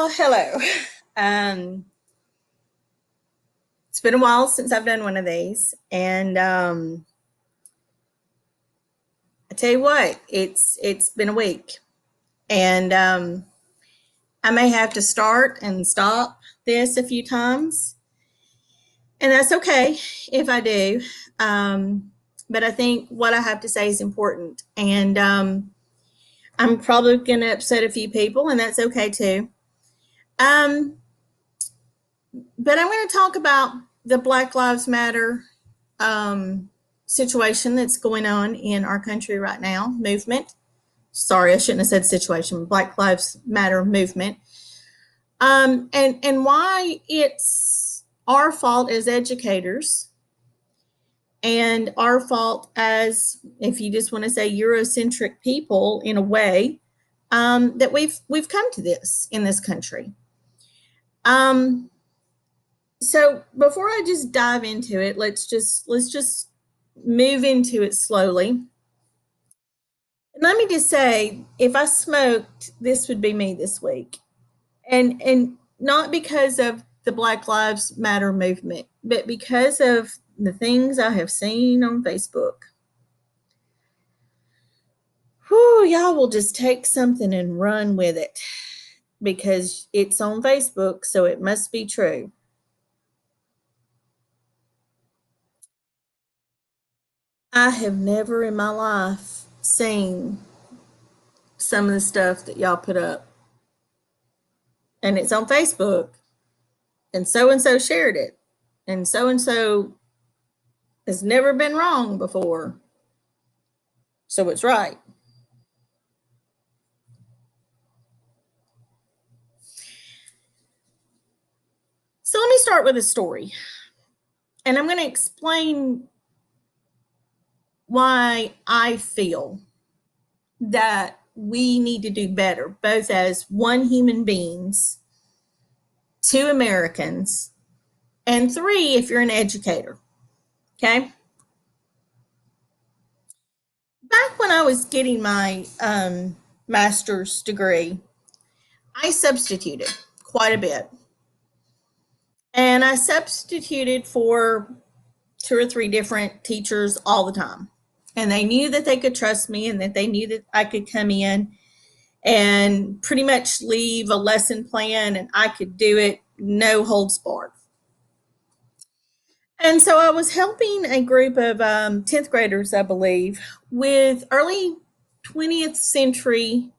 Well, hello. Um, it's been a while since I've done one of these, and I tell you what, it's been a week, and I may have to start and stop this a few times, and that's okay if I do. But I think what I have to say is important, and I'm probably going to upset a few people, and that's okay too. Um, but I'm going to talk about the Black Lives Matter um, situation that's going on in our country right now, movement. Sorry, I shouldn't have said situation, Black Lives Matter movement. And why it's our fault as educators and our fault as, if you just want to say, Eurocentric people in a way, that we've come to this in this country. Um, so before I just dive into it, let's just move into it slowly. And let me just say, if I smoked, this would be me this week. And not because of the Black Lives Matter movement, but because of the things I have seen on Facebook. Whew, y'all will just take something and run with it because it's on Facebook, so it must be true. I have never in my life seen some of the stuff that y'all put up. And it's on Facebook, and so shared it, and so has never been wrong before. So it's right. So let me start with a story. And I'm going to explain why I feel that we need to do better, both as one human beings, two Americans, and three if you're an educator. Okay. Back when I was getting my master's degree, I substituted quite a bit. And I substituted for two or three different teachers all the time. And they knew that they could trust me and that they knew that I could come in and pretty much leave a lesson plan and I could do it no holds barred. And so I was helping a group of 10th graders, I believe, with early 20th century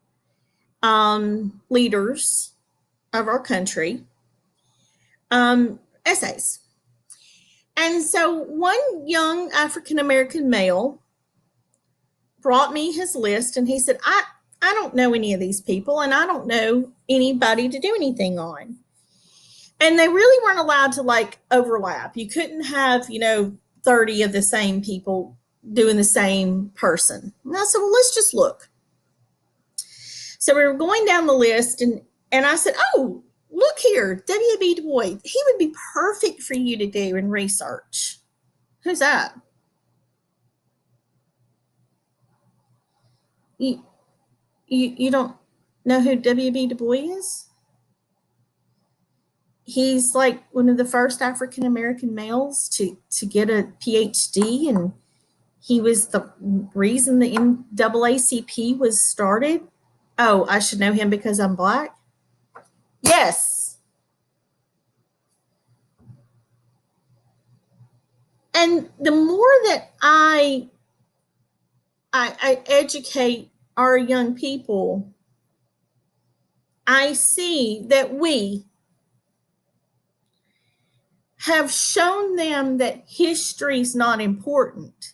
leaders of our country essays. And so one young African American male brought me his list and he said, I don't know any of these people and I don't know anybody to do anything on. And they really weren't allowed to like overlap. You couldn't have, 30 of the same people doing the same person. And I said, well, let's just look. So we were going down the list and I said, oh, look here, W.B. Du Bois. He would be perfect for you to do in research. Who's that? You, you don't know who W.B. Du Bois is? He's like one of the first African American males to get a PhD, and he was the reason the NAACP was started. Oh, I should know him because I'm black. Yes, and the more that I educate our young people, I see that we have shown them that history's not important.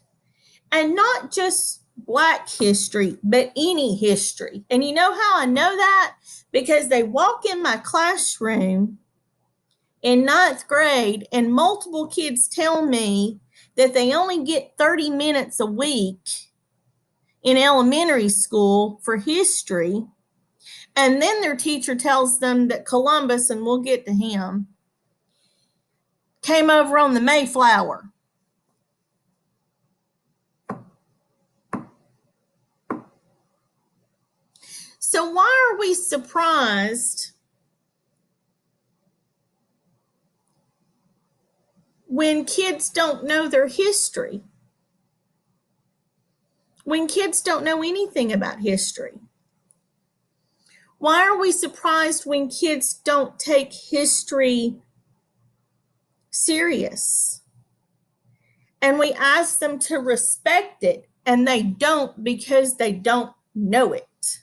And not just Black history, but any history. And you know how I know that? Because they walk in my classroom in ninth grade, and multiple kids tell me that they only get 30 minutes a week in elementary school for history. And then their teacher tells them that Columbus, and we'll get to him, came over on the Mayflower. So why are we surprised when kids don't know their history, when kids don't know anything about history? Why are we surprised when kids don't take history serious? And we ask them to respect it, and they don't because they don't know it.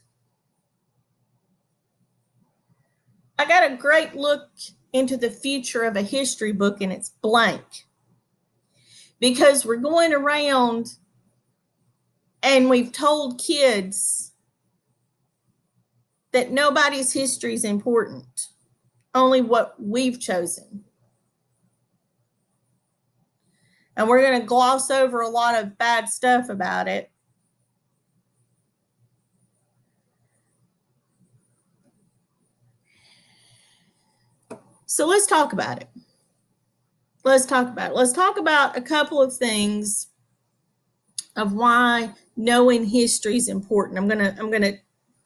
I got a great look into the future of a history book, and it's blank. Because we're going around and we've told kids that nobody's history is important, only what we've chosen. And we're going to gloss over a lot of bad stuff about it. So let's talk about it. Let's talk about a couple of things of why knowing history is important. I'm gonna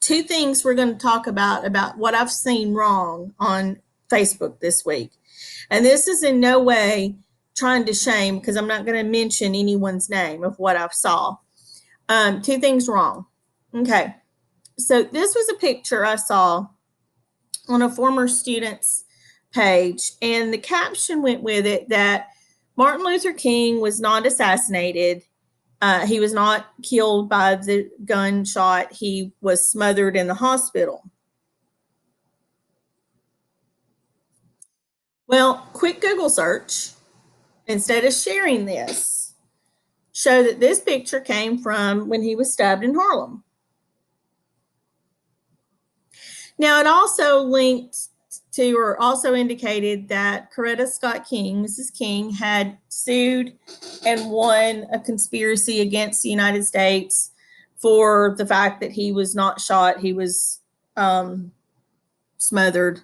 two things we're gonna talk about what I've seen wrong on Facebook this week. And this is in no way trying to shame, because I'm not going to mention anyone's name of what I saw. Two things wrong. Okay. So this was a picture I saw on a former student's page, and the caption went with it that Martin Luther King was not assassinated. He was not killed by the gunshot. He was smothered in the hospital. Well, quick Google search, instead of sharing this, show that this picture came from when he was stabbed in Harlem. Now, it also linked to, or also indicated, that Coretta Scott King, Mrs. King, had sued and won a conspiracy against the United States for the fact that he was not shot, he was smothered.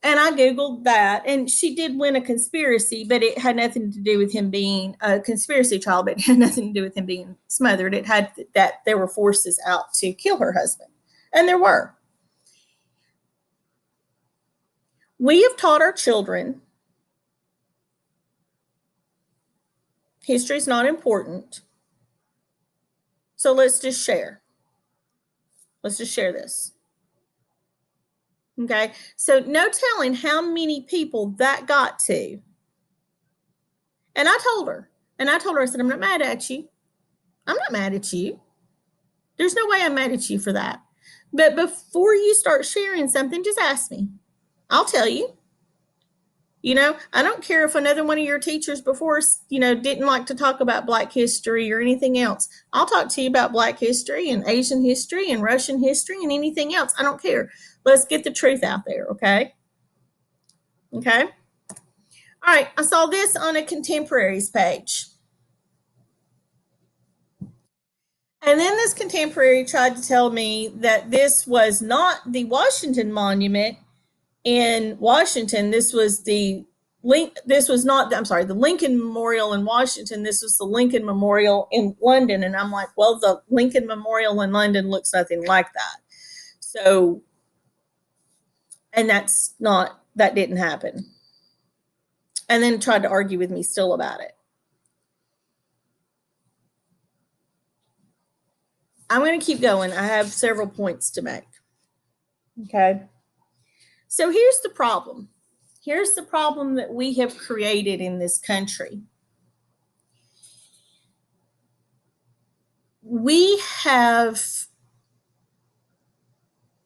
And I Googled that, and she did win a conspiracy, but it had nothing to do with him being a conspiracy trial, but it had nothing to do with him being smothered. It had that there were forces out to kill her husband. And there were. We have taught our children history is not important. So let's just share. Let's just share this. Okay. So no telling how many people that got to. And I told her, I said, I'm not mad at you. I'm not mad at you. There's no way I'm mad at you for that. But before you start sharing something, just ask me. I'll tell you. You know, I don't care if another one of your teachers before, didn't like to talk about Black history or anything else. I'll talk to you about Black history and Asian history and Russian history and anything else. I don't care. Let's get the truth out there, okay? Okay? All right, I saw this on a contemporaries page. And then this contemporary tried to tell me that this was not the Washington Monument in Washington. This was the Lincoln Memorial in Washington. This was the Lincoln Memorial in London. And I'm like, well, the Lincoln Memorial in London looks nothing like that. So, and that didn't happen. And then tried to argue with me still about it. I'm going to keep going. I have several points to make. Okay. So here's the problem. Here's the problem that we have created in this country. We have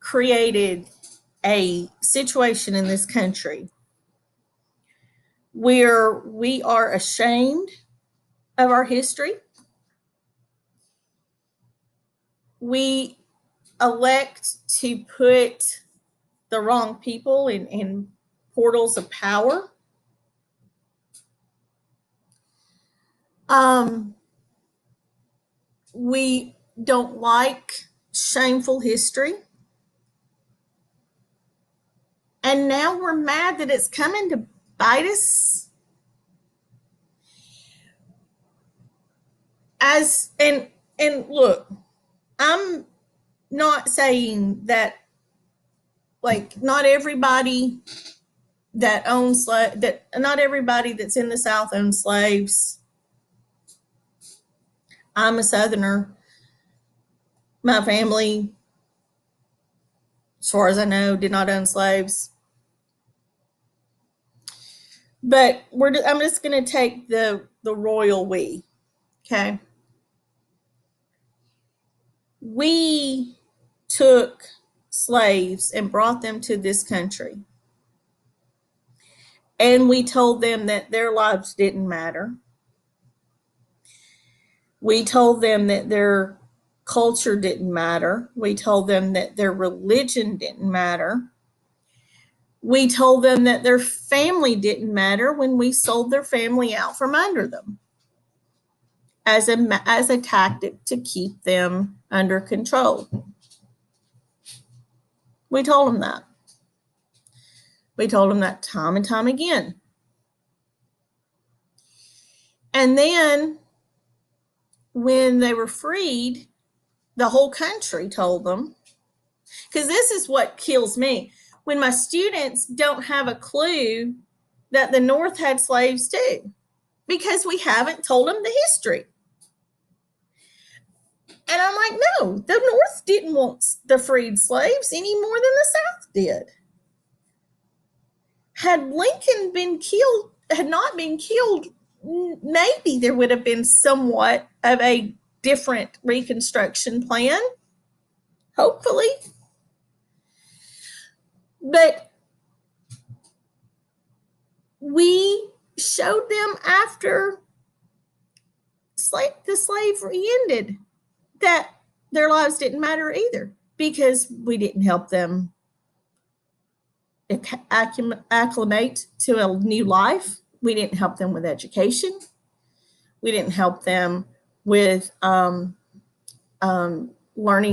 created a situation in this country where we are ashamed of our history. We elect to put the wrong people in portals of power. We don't like shameful history. And now we're mad that it's coming to bite us. And look, I'm not saying that, like, not everybody that own slave, that not everybody that's in the South owned slaves. I'm a Southerner. My family, as far as I know, did not own slaves. But I'm just going to take the royal we. Okay. We took slaves and brought them to this country. And we told them that their lives didn't matter. We told them that their culture didn't matter. We told them that their religion didn't matter. We told them that their family didn't matter when we sold their family out from under them as a tactic to keep them under control. We told them that. We told them that time and time again. And then when they were freed, the whole country told them, because this is what kills me, when my students don't have a clue that the North had slaves too, because we haven't told them the history. And I'm like, no, the North didn't want the freed slaves any more than the South did. Had Lincoln been killed, had not been killed, maybe there would have been somewhat of a different Reconstruction plan, hopefully. But we showed them after the slavery ended that their lives didn't matter either, because we didn't help them acclimate to a new life. We didn't help them with education. We didn't help them with learning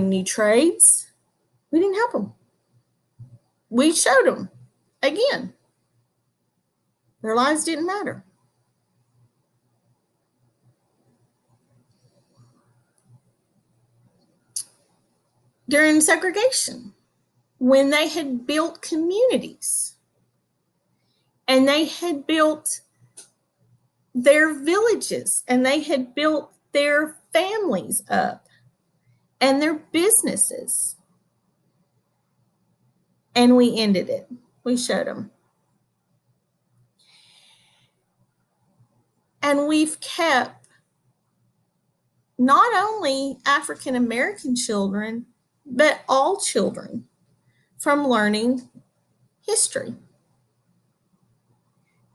new trades. We didn't help them. We showed them again. Their lives didn't matter. During segregation, when they had built communities and they had built their villages and they had built their families up and their businesses, and we ended it. We showed them. And we've kept not only African American children, but all children from learning history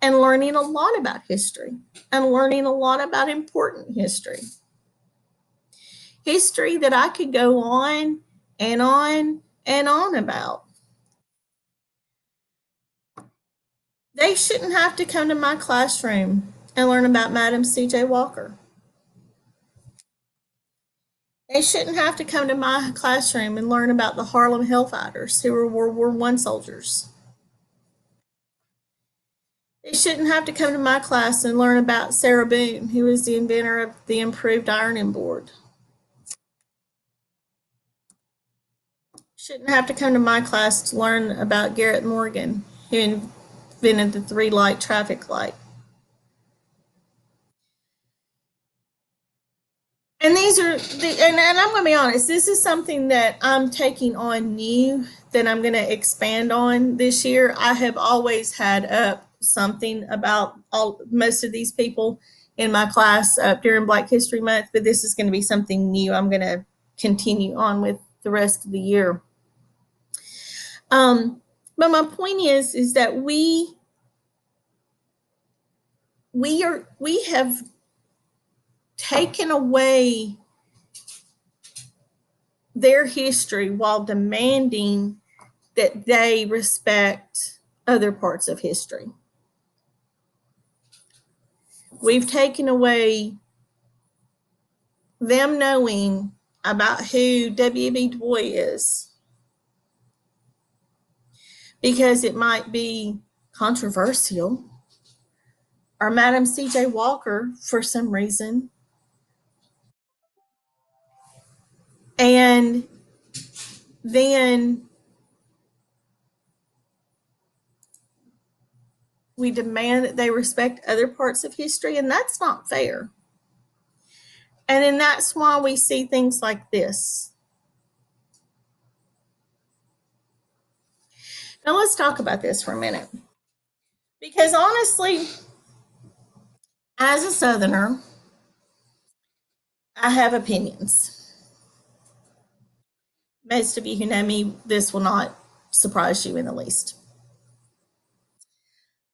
and learning a lot about history and learning a lot about important history. History that I could go on and on and on about. They shouldn't have to come to my classroom and learn about Madam C.J. Walker. They shouldn't have to come to my classroom and learn about the Harlem Hellfighters, who were World War I soldiers. They shouldn't have to come to my class and learn about Sarah Boone, who was the inventor of the improved ironing board. Shouldn't have to come to my class to learn about Garrett Morgan, who invented the 3-light traffic light. And and I'm going to be honest, this is something that I'm taking on new, that I'm going to expand on this year. I have always had up something about most of these people in my class during Black History Month, but this is going to be something new I'm going to continue on with the rest of the year. But my point is that we have taken away their history while demanding that they respect other parts of history. We've taken away them knowing about who W.E.B. Du Bois is, because it might be controversial, or Madam C.J. Walker for some reason. And then We demand that they respect other parts of history, and that's not fair. And then that's why we see things like this. Now, let's talk about this for a minute. Because honestly, as a Southerner, I have opinions. Most of you who know me, this will not surprise you in the least.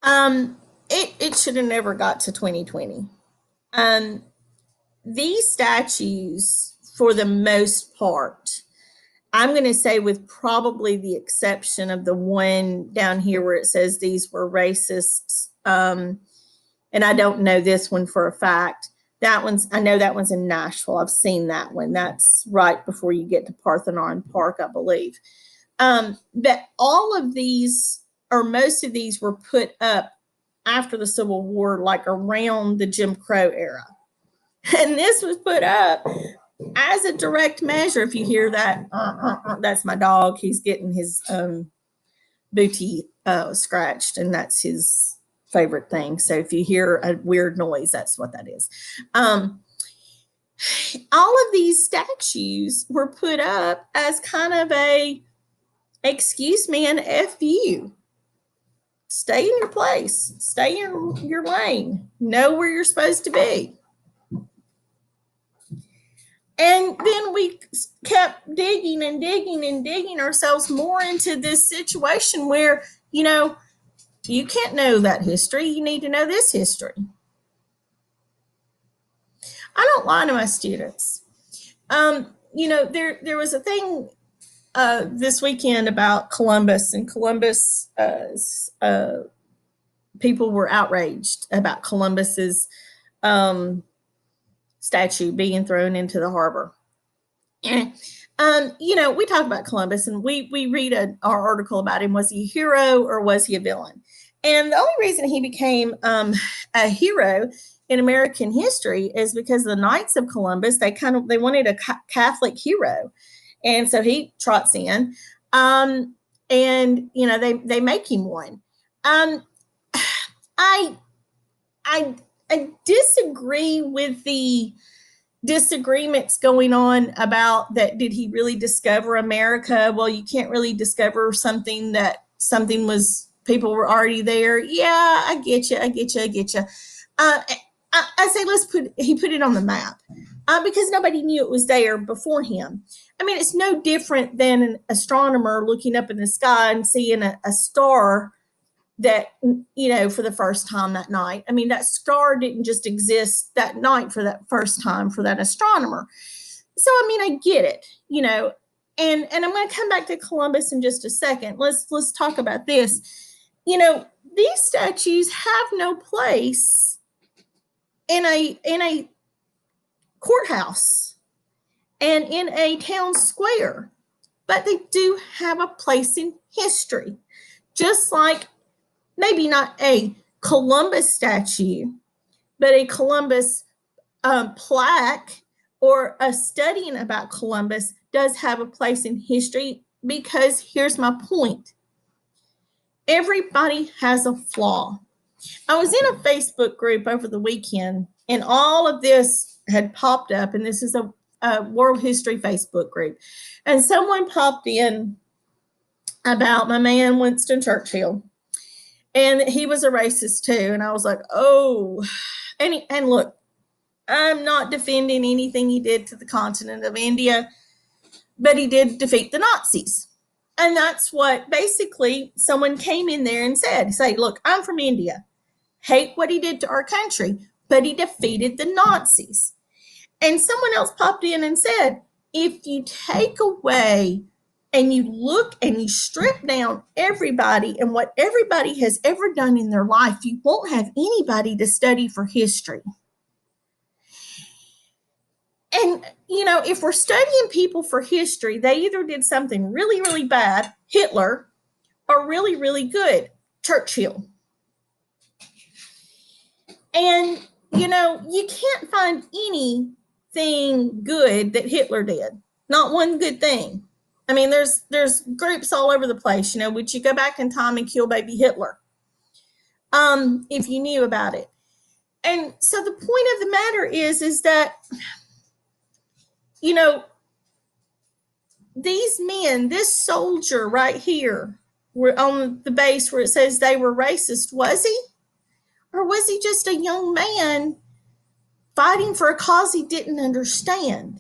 It should have never got to 2020. Um, these statues, for the most part, I'm going to say, with probably the exception of the one down here where it says these were racists, and I don't know this one for a fact. That one's, I know that one's in Nashville. I've seen that one. That's right before you get to Parthenon Park, I believe. But all of these, or most of these, were put up after the Civil War, like around the Jim Crow era. And this was put up as a direct measure. If you hear that, that's my dog. He's getting his booty scratched, and that's his favorite thing. So if you hear a weird noise, that's what that is. All of these statues were put up as kind of a, excuse me, an F you. Stay in your place, stay in your lane, know where you're supposed to be. And then we kept digging and digging and digging ourselves more into this situation where, you can't know that history. You need to know this history. I don't lie to my students. There was a thing this weekend about Columbus, and Columbus, people were outraged about Columbus's statue being thrown into the harbor. And we talk about Columbus, and we read our article about him. Was he a hero or was he a villain? And the only reason he became a hero in American history is because the Knights of Columbus, they wanted a Catholic hero, and so he trots in, and they make him one. I disagree with the disagreements going on about that. Did he really discover America? Well, you can't really discover something was, people were already there. Yeah, I get you. I say he put it on the map because nobody knew it was there before him. I mean, it's no different than an astronomer looking up in the sky and seeing a star that, for the first time that night. I mean, that star didn't just exist that night for that first time for that astronomer. So, I mean, I get it, and I'm going to come back to Columbus in just a second. Let's talk about this. These statues have no place in a courthouse and in a town square, but they do have a place in history. Just like maybe not a Columbus statue, but a Columbus plaque or a studying about Columbus does have a place in history, because here's my point. Everybody has a flaw. I was in a Facebook group over the weekend, and all of this had popped up, and this is a world history Facebook group. And someone popped in about my man Winston Churchill, and he was a racist too. And I was like, oh, and look, I'm not defending anything he did to the continent of India, but he did defeat the Nazis. And that's what basically someone came in there and said, say, look, I'm from India, hate what he did to our country, but he defeated the Nazis. And someone else popped in and said, if you take away and you look and you strip down everybody and what everybody has ever done in their life, you won't have anybody to study for history. And, if we're studying people for history, they either did something really, really bad, Hitler, or really, really good, Churchill. And, you can't find anything good that Hitler did. Not one good thing. I mean, there's groups all over the place. Would you go back in time and kill baby Hitler? if you knew about it. And so the point of the matter is that, you know, these men, this soldier right here, were on the base where it says they were racist. Was he? Or was he just a young man fighting for a cause he didn't understand?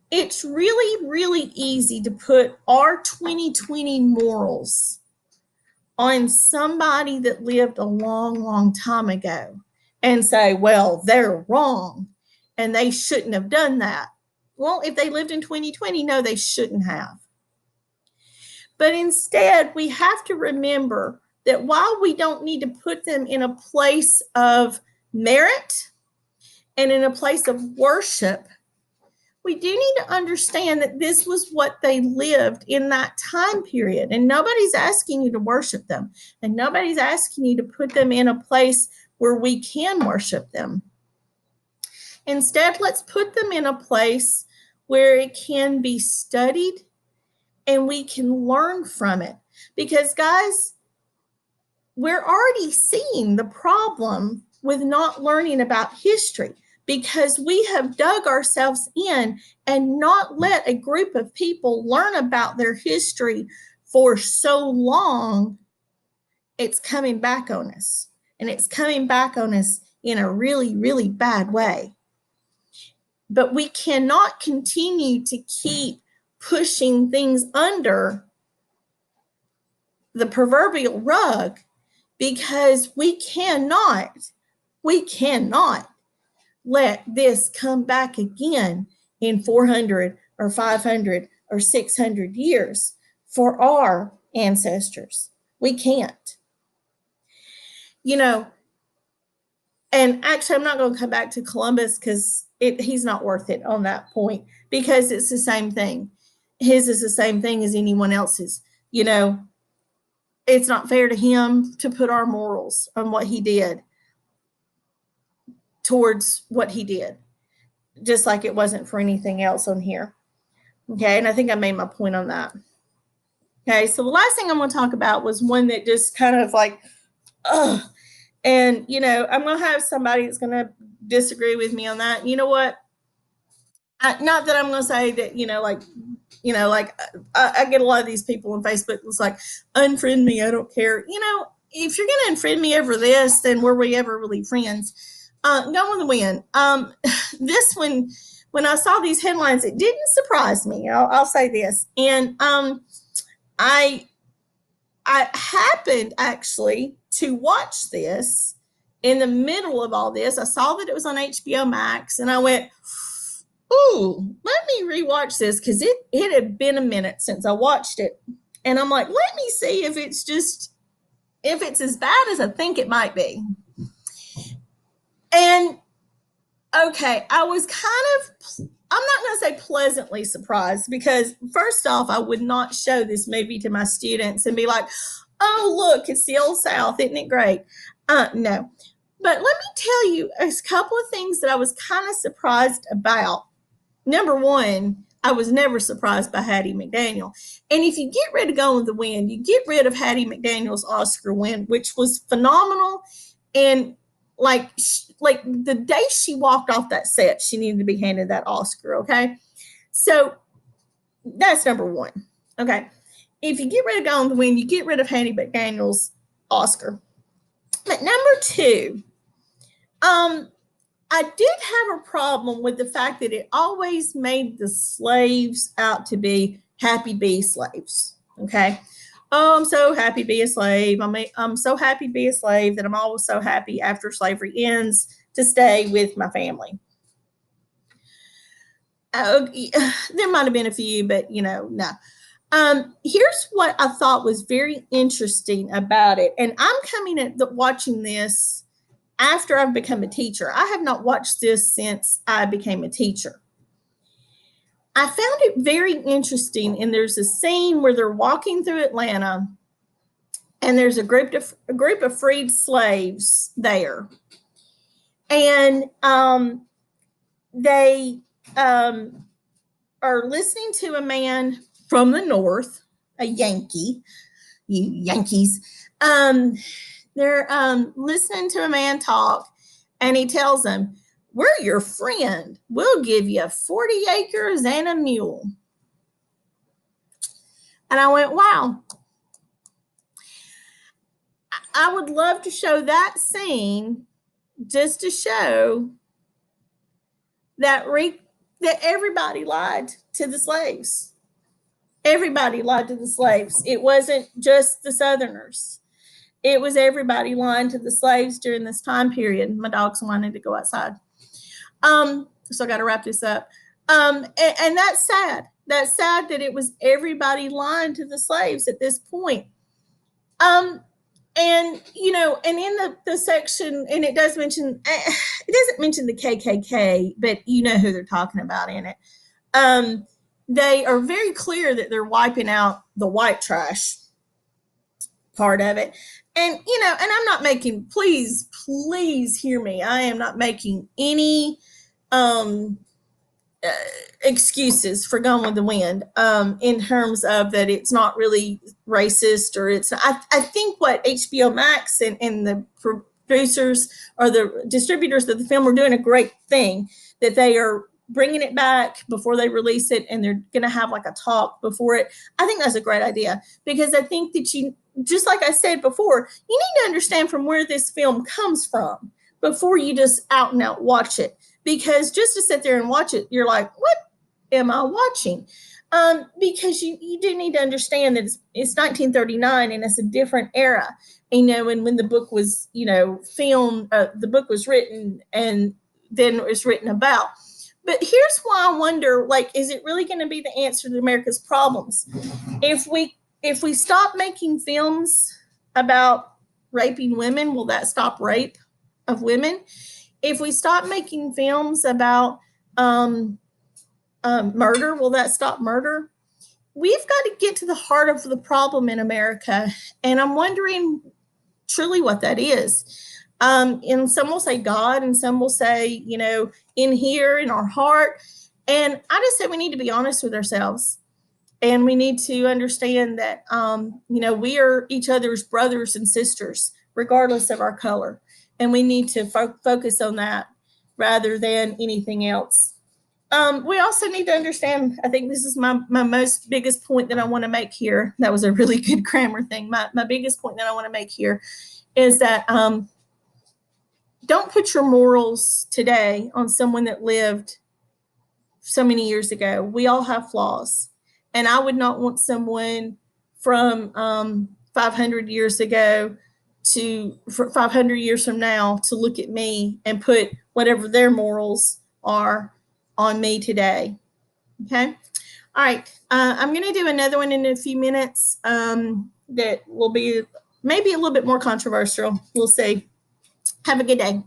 It's really, really easy to put our 2020 morals on somebody that lived a long, long time ago and say, well, they're wrong and they shouldn't have done that. Well, if they lived in 2020, no, they shouldn't have. But instead, we have to remember that while we don't need to put them in a place of merit and in a place of worship, we do need to understand that this was what they lived in that time period. And nobody's asking you to worship them. And nobody's asking you to put them in a place where we can worship them. Instead, let's put them in a place where it can be studied and we can learn from it. Because, guys, we're already seeing the problem with not learning about history, because we have dug ourselves in and not let a group of people learn about their history for so long. It's coming back on us, and it's coming back on us in a really, really bad way. But we cannot continue to keep pushing things under the proverbial rug, because we cannot let this come back again in 400 or 500 or 600 years for our ancestors. We can't. You know, and actually, I'm not going to come back to Columbus because he's not worth it on that point, because it's the same thing. His is the same thing as anyone else's. You know, it's not fair to him to put our morals on what he did towards what he did, just like it wasn't for anything else on here. Okay, and I think I made my point on that. Okay, so the last thing I'm going to talk about was one that just kind of like, ugh. And, you know, I'm going to have somebody that's going to disagree with me on that. You know what? Not that I'm going to say that, I get a lot of these people on Facebook that's like, unfriend me, I don't care. You know, if you're going to unfriend me over this, then were we ever really friends? Go on the wind. This one, when I saw these headlines, it didn't surprise me. I'll say this. And I happened actually to watch this in the middle of all this. I saw that it was on HBO Max, and I went, ooh, let me rewatch this, because it had been a minute since I watched it. And I'm like, let me see if it's as bad as I think it might be. And okay, I was I'm not going to say pleasantly surprised, because first off, I would not show this movie to my students and be like, oh, look, it's the old South. Isn't it great? No. But let me tell you a couple of things that I was kind of surprised about. Number one, I was never surprised by Hattie McDaniel. And if you get rid of Gone with the Wind, you get rid of Hattie McDaniel's Oscar win, which was phenomenal. And like the day she walked off that set, she needed to be handed that Oscar. Okay. So that's number one. Okay. If you get rid of Gone with the Wind, you get rid of Hattie McDaniel's Oscar. But number two, I did have a problem with the fact that it always made the slaves out to be happy to be slaves. Okay. Oh, I'm so happy to be a slave. I'm so happy to be a slave that I'm always so happy after slavery ends to stay with my family. There might have been a few, but no. Here's what I thought was very interesting about it. And I'm coming at watching this after I've become a teacher. I have not watched this since I became a teacher. I found it very interesting, and there's a scene where they're walking through Atlanta, and there's a group of freed slaves there, and they are listening to a man from the North, a Yankee, you Yankees, They're listening to a man talk, and he tells them, "We're your friend. We'll give you 40 acres and a mule." And I went, wow, I would love to show that scene just to show that that everybody lied to the slaves. Everybody lied to the slaves. It wasn't just the Southerners. It was everybody lying to the slaves during this time period. My dog's wanting to go outside. So I got to wrap this up. And that's sad. That's sad that it was everybody lying to the slaves at this point. And and in the section, and it does mention, it doesn't mention the KKK, but you know who they're talking about in it. They are very clear that they're wiping out the white trash part of it. And and I'm not making, please hear me, I am not making any um excuses for Gone with the Wind, in terms of that it's not really racist, or it's I think what HBO Max and the producers or the distributors of the film are doing a great thing, that they are bringing it back before they release it, and they're going to have like a talk before it. I think that's a great idea, because I think that you, just like I said before, you need to understand from where this film comes from before you just out and out watch it. Because just to sit there and watch it, you're like, what am I watching? Because you do need to understand that it's 1939 and it's a different era. And when the book was, filmed, the book was written, and then it was written about. But here's why I wonder, like, is it really going to be the answer to America's problems? If we stop making films about raping women, will that stop rape of women? If we stop making films about murder, will that stop murder? We've got to get to the heart of the problem in America, and I'm wondering truly what that is. And some will say God, and some will say, in here, in our heart. And I just say we need to be honest with ourselves. And we need to understand that, we are each other's brothers and sisters, regardless of our color. And we need to focus on that rather than anything else. We also need to understand, I think this is my most biggest point that I want to make here. That was a really good grammar thing. My biggest point that I want to make here is that don't put your morals today on someone that lived so many years ago. We all have flaws. And I would not want someone from 500 years ago to 500 years from now to look at me and put whatever their morals are on me today. Okay. All right. I'm going to do another one in a few minutes, that will be maybe a little bit more controversial. We'll see. Have a good day.